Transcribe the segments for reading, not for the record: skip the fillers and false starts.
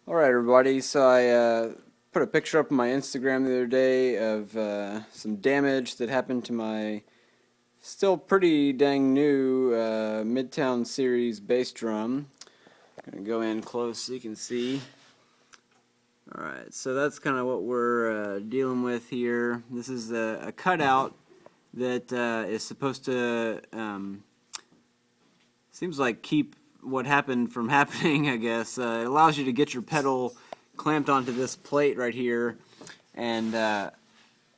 Alright everybody, so I put a picture up on my Instagram the other day of some damage that happened to my still pretty dang new Midtown series bass drum. I'm going to go in close so you can see. Alright, so that's kind of what we're dealing with here. This is a cutout that is supposed to, seems like keep what happened from happening, I guess. It allows you to get your pedal clamped onto this plate right here and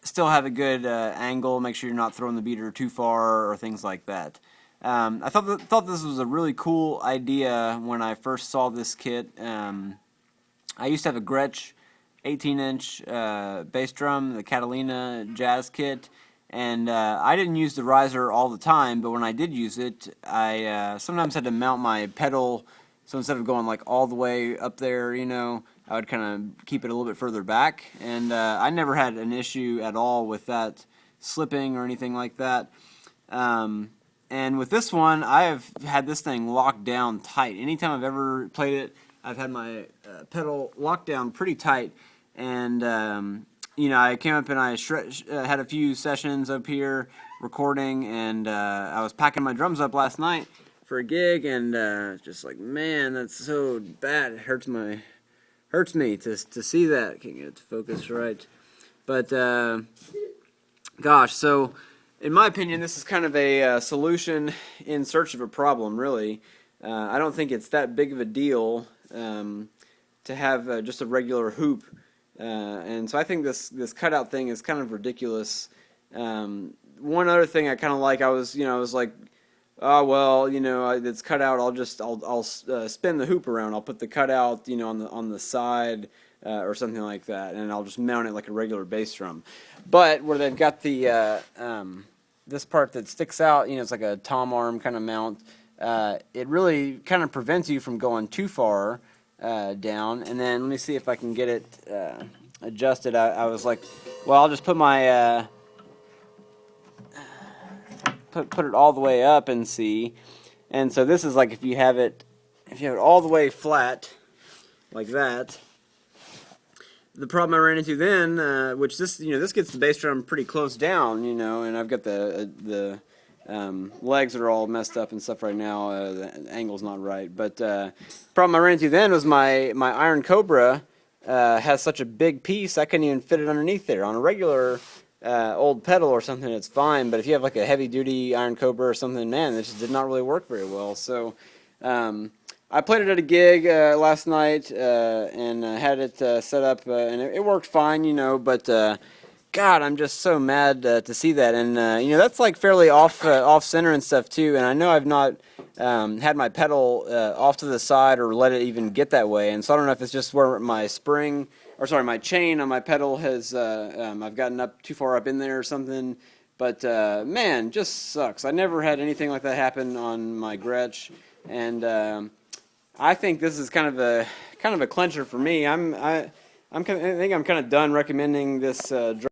still have a good angle, make sure you're not throwing the beater too far or things like that. I thought this was a really cool idea when I first saw this kit. I used to have a Gretsch 18-inch bass drum, the Catalina Jazz kit, and I didn't use the riser all the time, but when I did use it, I sometimes had to mount my pedal, so instead of going like all the way up there, you know, I would kind of keep it a little bit further back, and I never had an issue at all with that slipping or anything like that. And with this one, I have had this thing locked down tight. Anytime I've ever played it, I've had my pedal locked down pretty tight, and you know, I came up and I had a few sessions up here recording, and I was packing my drums up last night for a gig, and just like, man, that's so bad. It hurts me to see that. Can't get it to focus right, but gosh, so in my opinion, this is kind of a solution in search of a problem. Really, I don't think it's that big of a deal to have just a regular hoop. And so I think this cutout thing is kind of ridiculous. One other thing I kind of like, I was like, oh well, you know, it's cut out. I'll spin the hoop around. I'll put the cutout, you know, on the side or something like that, and I'll just mount it like a regular bass drum. But where they've got the this part that sticks out, you know, it's like a tom arm kind of mount. It really kind of prevents you from going too far down. And then let me see if I can get it adjusted. I was like, well, I'll just put my put it all the way up and see. And so this is like if you have it all the way flat like that. The problem I ran into then, which this gets the bass drum pretty close down, you know, and I've got the legs that are all messed up and stuff right now. The angle's not right, but problem I ran into then was my iron Cobra has such a big piece I couldn't even fit it underneath there. On a regular old pedal or something, it's fine, but if you have like a heavy duty iron Cobra or something, man, it just did not really work very well. So I played it at a gig last night and had it set up, and it worked fine, you know, but God, I'm just so mad to see that, and you know, that's like fairly off center and stuff too. And I know I've not had my pedal off to the side or let it even get that way, and so I don't know if it's just where my my chain on my pedal has I've gotten up too far up in there or something. But man, just sucks. I never had anything like that happen on my Gretsch, and I think this is kind of a clincher for me. I think I'm kind of done recommending this drum.